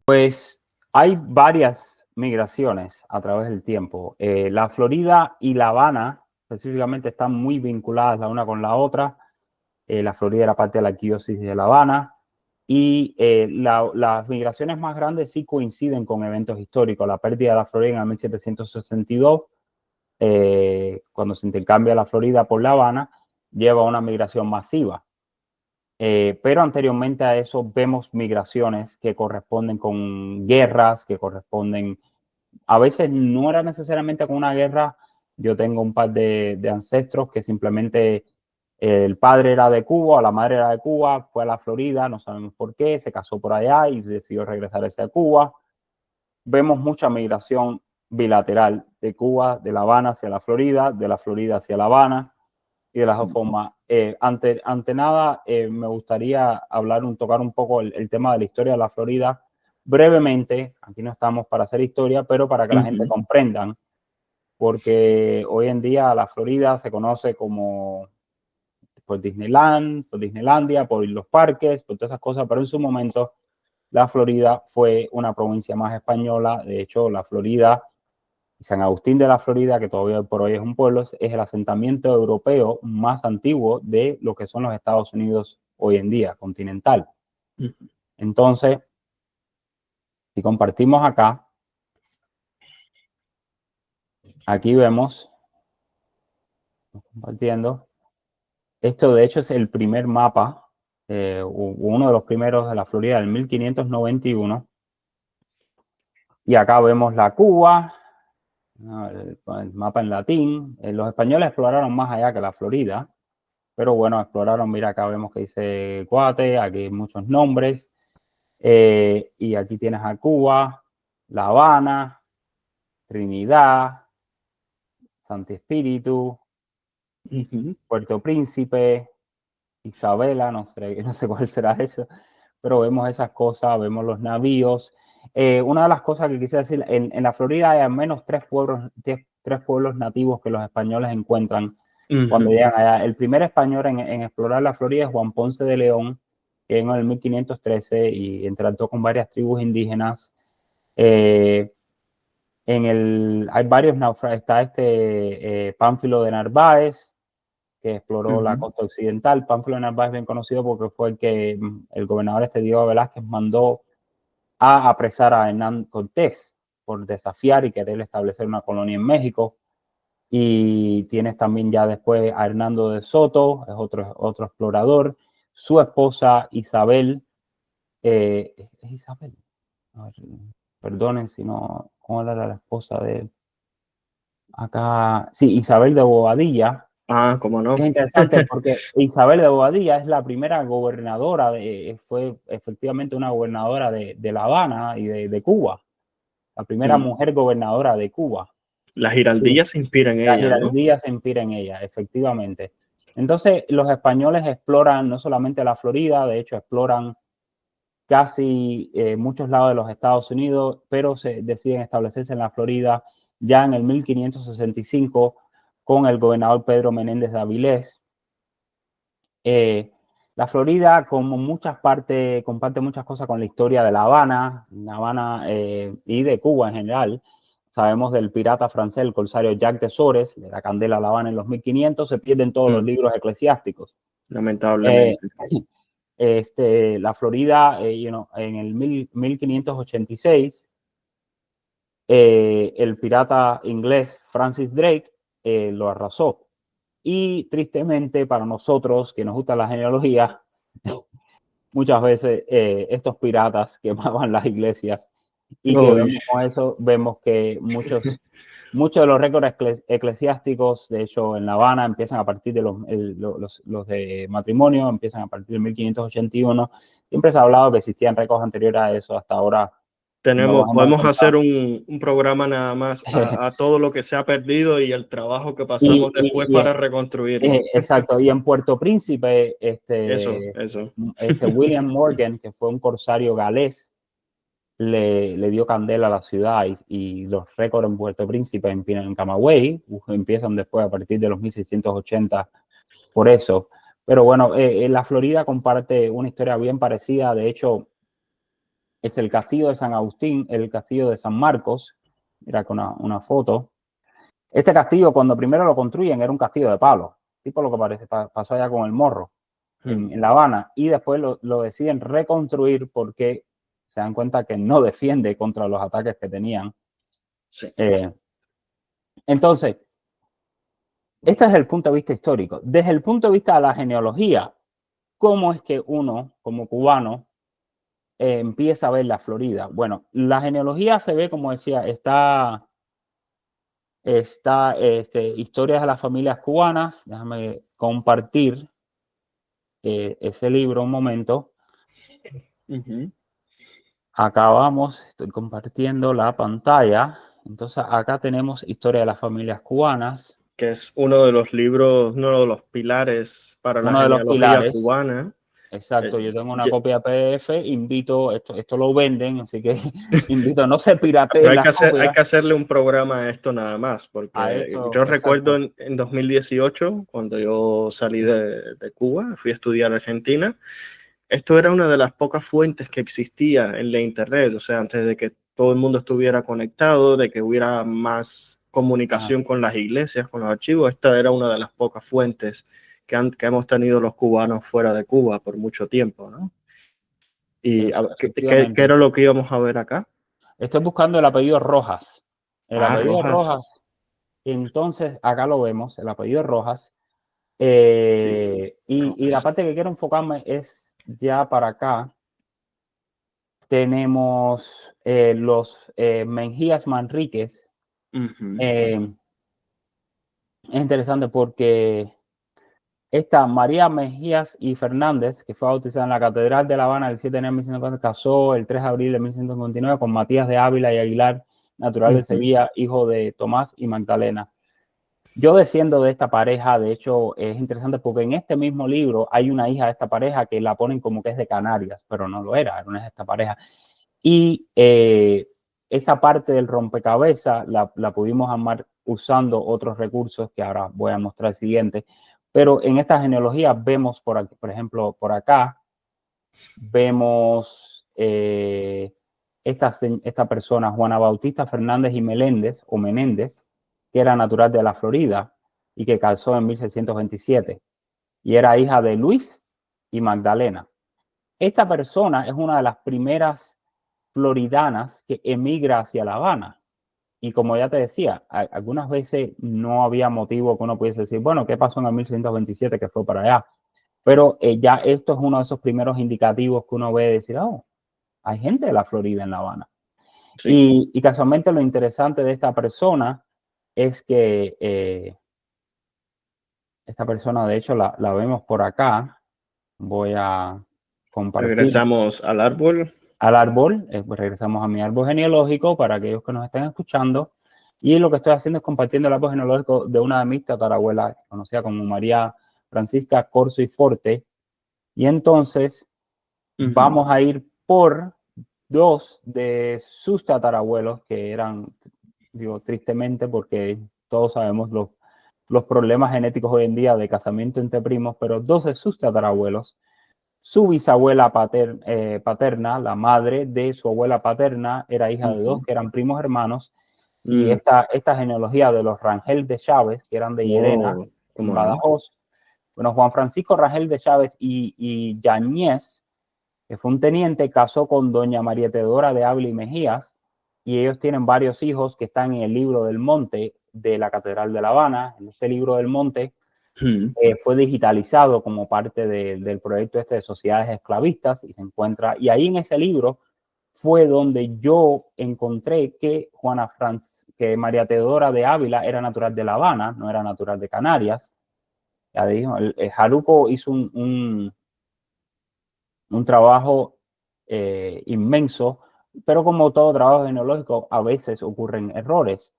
Pues hay varias migraciones a través del tiempo. La Florida y La Habana específicamente están muy vinculadas la una con la otra. La Florida era parte de la arquidiócesis de La Habana y las migraciones más grandes sí coinciden con eventos históricos. La pérdida de la Florida en 1762, cuando se intercambia la Florida por La Habana, lleva a una migración masiva. Pero anteriormente a eso vemos migraciones que corresponden con guerras, que corresponden, a veces no era necesariamente con una guerra. Yo tengo un par de ancestros que simplemente el padre era de Cuba, la madre era de Cuba, fue a la Florida, no sabemos por qué, se casó por allá y decidió regresar hacia Cuba. Vemos mucha migración bilateral de Cuba, de La Habana hacia la Florida, de la Florida hacia La Habana y de las dos formas. Ante nada, me gustaría tocar un poco el tema de la historia de la Florida brevemente. Aquí no estamos para hacer historia, pero para que la gente comprendan, porque hoy en día la Florida se conoce como por Disneyland, por Disneylandia, por los parques, por todas esas cosas, pero en su momento la Florida fue una provincia más española. De hecho, la Florida, San Agustín de la Florida, que todavía por hoy es un pueblo, es el asentamiento europeo más antiguo de lo que son los Estados Unidos hoy en día, continental. Entonces, si compartimos acá, aquí vemos, compartiendo, esto de hecho es el primer mapa, uno de los primeros de la Florida del 1591. Y acá vemos la Cuba, el mapa en latín. Los españoles exploraron más allá que la Florida, pero bueno, exploraron. Mira, acá vemos que dice Guate, aquí hay muchos nombres. Y aquí tienes a Cuba, La Habana, Trinidad, Santi Espíritu, Puerto Príncipe, Isabela, no sé cuál será eso, pero vemos esas cosas, vemos los navíos. Una de las cosas que quise decir, en la Florida hay al menos tres pueblos nativos que los españoles encuentran cuando llegan allá. El primer español en explorar la Florida es Juan Ponce de León, que en el 1513 y trató con varias tribus indígenas. Hay varios naufragios. Está Pánfilo de Narváez, que exploró la costa occidental. Pánfilo de Narváez es bien conocido porque fue el que el gobernador Diego Velázquez mandó a apresar a Hernán Cortés por desafiar y querer establecer una colonia en México. Y tienes también ya después a Hernando de Soto, es otro explorador. Su esposa Isabel, ¿es Isabel? A ver, perdonen si no, ¿cómo era la esposa de él? Acá, sí, Isabel de Bobadilla. Ah, cómo no. Es interesante porque Isabel de Bobadilla es la primera gobernadora, fue efectivamente una gobernadora de La Habana y de Cuba, la primera mujer gobernadora de Cuba. La giraldilla se inspira en La ella, ¿no? giraldilla se inspira en ella, efectivamente. Entonces, los españoles exploran no solamente la Florida, de hecho, exploran casi muchos lados de los Estados Unidos, pero se deciden establecerse en la Florida ya en el 1565 con el gobernador Pedro Menéndez de Avilés. La Florida, como muchas partes, comparte muchas cosas con la historia de La Habana y de Cuba en general. Sabemos del pirata francés, el corsario Jacques de Sores, de la Candela a La Habana en los 1500, se pierden todos los libros eclesiásticos. Lamentablemente. La Florida, en el 1586, el pirata inglés Francis Drake lo arrasó. Y tristemente para nosotros que nos gusta la genealogía, muchas veces estos piratas quemaban las iglesias y que vemos con eso, vemos que muchos de los récords eclesiásticos, de hecho en La Habana, empiezan a partir de los de matrimonio, empiezan a partir de 1581. Siempre se ha hablado que existían récords anteriores a eso, hasta ahora no los hemos Podemos hacer encontrado. un programa nada más a todo lo que se ha perdido y el trabajo que pasamos después para reconstruirlo. Exacto, y en Puerto Príncipe, Eso. William Morgan, que fue un corsario galés, le dio candela a la ciudad y los récords en Puerto Príncipe, en Camagüey, empiezan después a partir de los 1680 por eso. Pero bueno, la Florida comparte una historia bien parecida. De hecho, es el castillo de San Agustín, el castillo de San Marcos. Mira con una foto. Este castillo, cuando primero lo construyen, era un castillo de palo, tipo lo que parece, pasó allá con el Morro en La Habana, y después lo deciden reconstruir porque se dan cuenta que no defiende contra los ataques que tenían. Sí. Entonces, este es el punto de vista histórico. Desde el punto de vista de la genealogía, ¿cómo es que uno, como cubano, empieza a ver la Florida? Bueno, la genealogía se ve, como decía, está Historias de las familias cubanas. Déjame compartir ese libro un momento. Acá vamos, estoy compartiendo la pantalla. Entonces acá tenemos Historia de las familias cubanas. Que es uno de los libros, uno de los pilares para la Uno de los genealogía pilares. cubana. Exacto, yo tengo una copia PDF, invito, esto lo venden, así que invito, no se Pero pirateen las hay copias. que hacerle un programa a esto nada más, A porque esto, yo recuerdo exacto. en 2018, cuando yo salí de Cuba, fui a estudiar a Argentina, esto era una de las pocas fuentes que existía en la internet, o sea, antes de que todo el mundo estuviera conectado, de que hubiera más comunicación con las iglesias, con los archivos, esta era una de las pocas fuentes que hemos tenido los cubanos fuera de Cuba por mucho tiempo, ¿no? ¿Y qué Efectivamente. era lo que íbamos a ver acá? Estoy buscando el apellido Rojas. El Ah, apellido Rojas. Rojas, entonces acá lo vemos, el apellido Rojas. Y la Rojas. parte que quiero enfocarme es ya para acá. Tenemos los Mengías Manríquez. Es interesante porque esta María Mejías y Fernández, que fue bautizada en la Catedral de La Habana el 7 de enero de 1940, casó el 3 de abril de 1159 con Matías de Ávila y Aguilar, natural de Sevilla, hijo de Tomás y Magdalena. Yo desciendo de esta pareja. De hecho, es interesante porque en este mismo libro hay una hija de esta pareja que la ponen como que es de Canarias, pero no lo era una de esta pareja. Y esa parte del rompecabezas la pudimos armar usando otros recursos que ahora voy a mostrar el siguiente. Pero en esta genealogía vemos, por aquí, por ejemplo, por acá, vemos esta persona, Juana Bautista Fernández y Meléndez, o Menéndez, que era natural de la Florida y que casó en 1627 y era hija de Luis y Magdalena. Esta persona es una de las primeras floridanas que emigra hacia La Habana. Y como ya te decía, algunas veces no había motivo que uno pudiese decir, bueno, ¿qué pasó en el 1627 que fue para allá? Pero ya esto es uno de esos primeros indicativos que uno ve de decir, oh, hay gente de la Florida en La Habana. Sí. Y casualmente lo interesante de esta persona es que esta persona, de hecho, la vemos por acá. Voy a compartir. Regresamos al árbol. Al árbol, pues regresamos a mi árbol genealógico para aquellos que nos estén escuchando. Y lo que estoy haciendo es compartiendo el árbol genealógico de una de mis tatarabuelas, conocida como María Francisca Corzo y Forte. Y entonces vamos a ir por dos de sus tatarabuelos que eran, digo, tristemente, porque todos sabemos los problemas genéticos hoy en día de casamiento entre primos, pero dos de sus tatarabuelos. Su bisabuela paterna, la madre de su abuela paterna, era hija de dos que eran primos hermanos. Y esta genealogía de los Rangel de Chávez, que eran de Llerena, en Badajoz. Bueno, Juan Francisco Rangel de Chávez y Yañez, que fue un teniente, casó con doña María Teodora de Ávila y Mejías, y ellos tienen varios hijos que están en el libro del Monte de la Catedral de La Habana. En este libro del Monte fue digitalizado como parte del proyecto de sociedades esclavistas y se encuentra, y ahí en ese libro fue donde yo encontré que que María Teodora de Ávila era natural de La Habana, no era natural de Canarias. Ya dijo, Jaruco hizo un trabajo inmenso, pero como todo trabajo genealógico, a veces ocurren errores.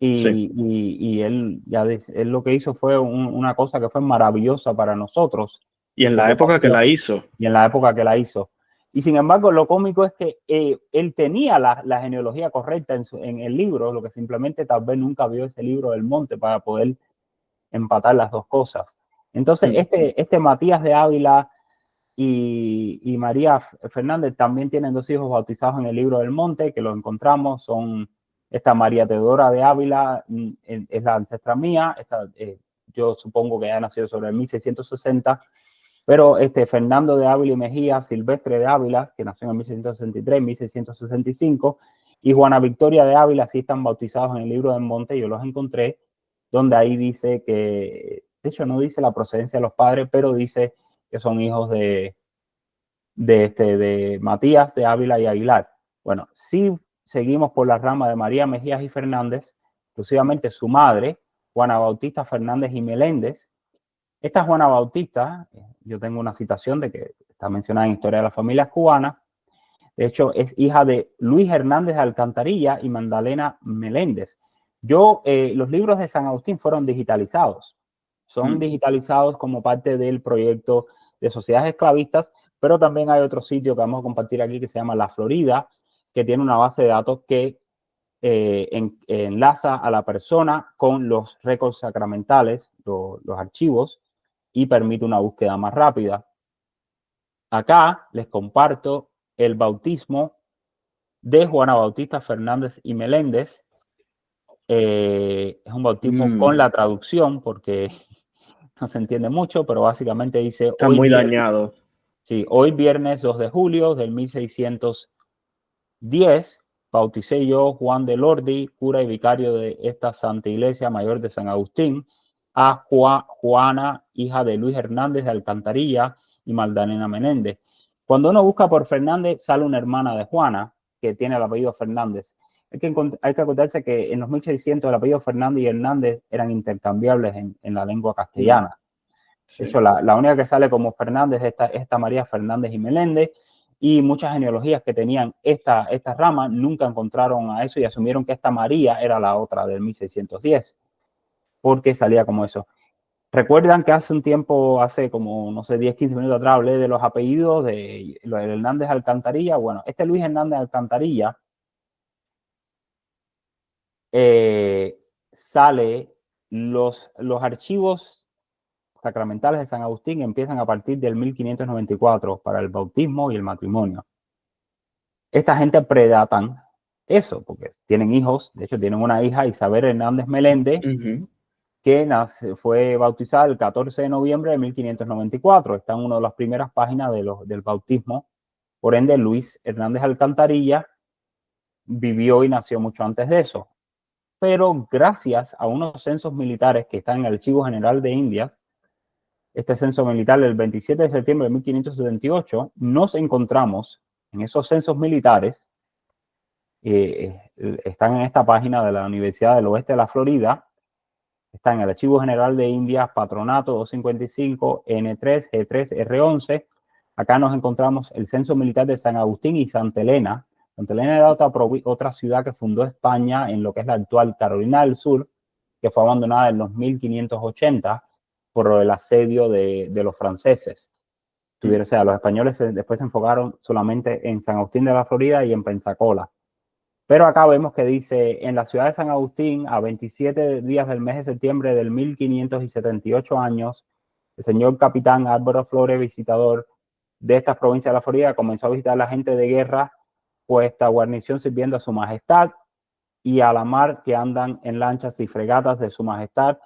Y él lo que hizo fue una cosa que fue maravillosa para nosotros. Y en la época que la hizo. Y en la época que la hizo. Y sin embargo, lo cómico es que él tenía la genealogía correcta en el libro, lo que simplemente tal vez nunca vio ese libro del Monte para poder empatar las dos cosas. Entonces, este Matías de Ávila y María Fernández también tienen 2 hijos bautizados en el Libro del Monte, que lo encontramos, son esta María Teodora de Ávila, es la ancestra mía, yo supongo que ha nacido sobre el 1660, pero Fernando de Ávila y Mejía, Silvestre de Ávila, que nació en 1663, 1665, y Juana Victoria de Ávila sí están bautizados en el Libro del Monte, yo los encontré, donde ahí dice que, de hecho no dice la procedencia de los padres, pero dice que son hijos de Matías de Ávila y Aguilar. Bueno, si seguimos por la rama de María Mejías y Fernández, exclusivamente su madre, Juana Bautista Fernández y Meléndez. Esta Juana Bautista, yo tengo una citación de que está mencionada en Historia de las Familias Cubanas, de hecho es hija de Luis Hernández de Alcantarilla y Magdalena Meléndez. Los libros de San Agustín fueron digitalizados, son digitalizados como parte del proyecto de sociedades esclavistas, pero también hay otro sitio que vamos a compartir aquí que se llama La Florida, que tiene una base de datos que enlaza a la persona con los récords sacramentales, los archivos, y permite una búsqueda más rápida. Acá les comparto el bautismo de Juana Bautista Fernández y Meléndez. Es un bautismo con la traducción porque no se entiende mucho, pero básicamente dice... Está muy dañado. Sí, hoy viernes 2 de julio del 1610, bauticé yo, Juan de Lordi, cura y vicario de esta Santa Iglesia Mayor de San Agustín, a Juana, hija de Luis Hernández de Alcantarilla y Magdalena Menéndez. Cuando uno busca por Fernández, sale una hermana de Juana, que tiene el apellido Fernández. Hay que acordarse que en los 1600 el apellido Fernández y Hernández eran intercambiables en la lengua castellana. Sí. De hecho, la única que sale como Fernández es esta María Fernández y Meléndez, y muchas genealogías que tenían esta rama nunca encontraron a eso y asumieron que esta María era la otra del 1610, porque salía como eso. Recuerdan que hace un tiempo, hace como, no sé, 10, 15 minutos atrás, hablé de los apellidos de Hernández Alcantarilla. Bueno, este Luis Hernández Alcantarilla sale, los archivos sacramentales de San Agustín empiezan a partir del 1594 para el bautismo y el matrimonio. Esta gente predatan eso, porque tienen hijos, de hecho tienen una hija, Isabel Hernández Meléndez, que fue bautizada el 14 de noviembre de 1594. Está en una de las primeras páginas del bautismo. Por ende, Luis Hernández Alcantarilla vivió y nació mucho antes de eso. Pero gracias a unos censos militares que están en el Archivo General de Indias, este censo militar del 27 de septiembre de 1578, nos encontramos en esos censos militares, están en esta página de la Universidad del Oeste de la Florida, está en el Archivo General de Indias, Patronato 255, N3, G3, R11. Acá nos encontramos el censo militar de San Agustín y Santa Elena. Santa Elena era otra ciudad que fundó España en lo que es la actual Carolina del Sur, que fue abandonada en los 1580 por el asedio de los franceses. O sea, los españoles después se enfocaron solamente en San Agustín de la Florida y en Pensacola. Pero acá vemos que dice, en la ciudad de San Agustín, a 27 días del mes de septiembre del 1578 años, el señor capitán Álvaro Flores, visitador de estas provincias de la Florida, comenzó a visitar a la gente de guerra, puesta guarnición sirviendo a su majestad y a la mar que andan en lanchas y fregatas de su majestad,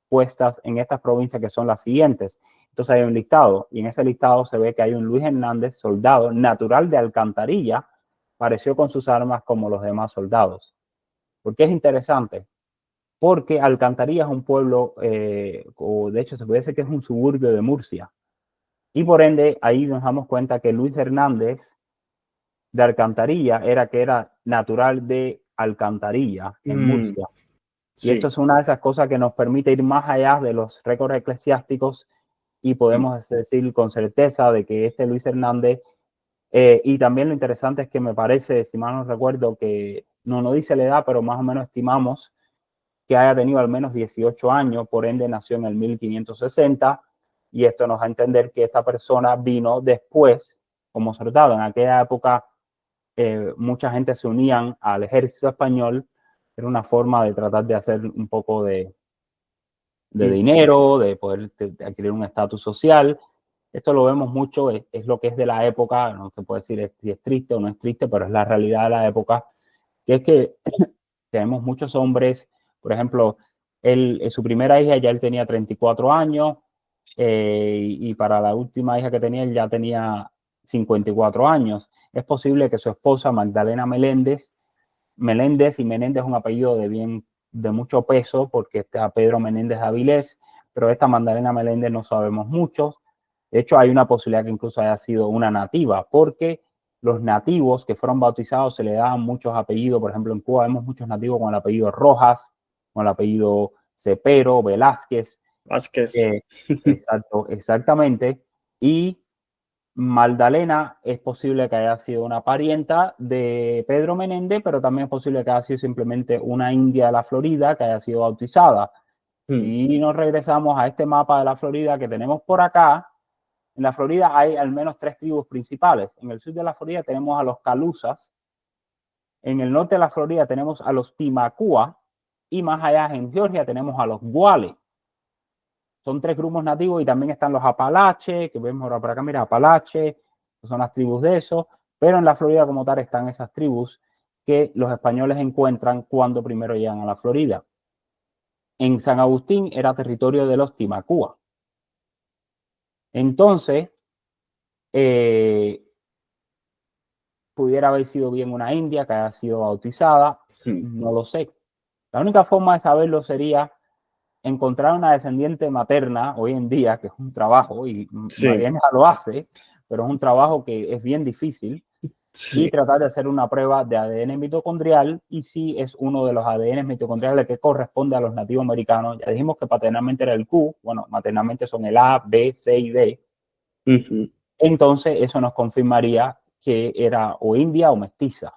puestas en estas provincias que son las siguientes. Entonces hay un listado, y en ese listado se ve que hay un Luis Hernández, soldado natural de Alcantarilla, pareció con sus armas como los demás soldados. ¿Por qué es interesante? Porque Alcantarilla es un pueblo, o de hecho se puede decir que es un suburbio de Murcia. Y por ende, ahí nos damos cuenta que Luis Hernández de Alcantarilla era natural de Alcantarilla, en Murcia. Y esto es una de esas cosas que nos permite ir más allá de los récords eclesiásticos y podemos decir con certeza de que este Luis Hernández, y también lo interesante es que me parece, si mal no recuerdo, que no dice la edad, pero más o menos estimamos que haya tenido al menos 18 años, por ende nació en el 1560, y esto nos da a entender que esta persona vino después como soldado. En aquella época mucha gente se unían al ejército español, era una forma de tratar de hacer un poco de dinero, de poder adquirir un estatus social, Esto lo vemos mucho, es lo que es de la época, no se puede decir si es triste o no es triste, pero es la realidad de la época, que es que tenemos muchos hombres, por ejemplo, su primera hija ya él tenía 34 años, y para la última hija que tenía él ya tenía 54 años. Es posible que su esposa, Magdalena Meléndez y Menéndez es un apellido de mucho peso, porque está Pedro Menéndez Avilés, pero esta Magdalena Meléndez no sabemos mucho. De hecho, hay una posibilidad que incluso haya sido una nativa, porque los nativos que fueron bautizados se le daban muchos apellidos. Por ejemplo, en Cuba vemos muchos nativos con el apellido Rojas, con el apellido Cepero, Velázquez. Vázquez. Exactamente. Y Magdalena es posible que haya sido una parienta de Pedro Menéndez, pero también es posible que haya sido simplemente una india de la Florida que haya sido bautizada. Si nos regresamos a este mapa de la Florida que tenemos por acá, en la Florida hay al menos 3 tribus principales. En el sur de la Florida tenemos a los Calusas, en el norte de la Florida tenemos a los Pimacúa, y más allá en Georgia tenemos a los Guale. Son 3 grupos nativos, y también están los Apalaches, que vemos ahora por acá, mira, Apalache, que son las tribus de eso, pero en la Florida como tal están esas tribus que los españoles encuentran cuando primero llegan a la Florida. En San Agustín era territorio de los Timacúa. Entonces, pudiera haber sido bien una india que haya sido bautizada, no lo sé. La única forma de saberlo sería encontrar una descendiente materna hoy en día, que es un trabajo, y Mariana lo hace, pero es un trabajo que es bien difícil, y tratar de hacer una prueba de ADN mitocondrial, y si es uno de los ADN mitocondriales que corresponde a los nativos americanos. Ya dijimos que paternalmente era el Q, bueno, maternalmente son el A, B, C y D. Entonces eso nos confirmaría que era o india o mestiza.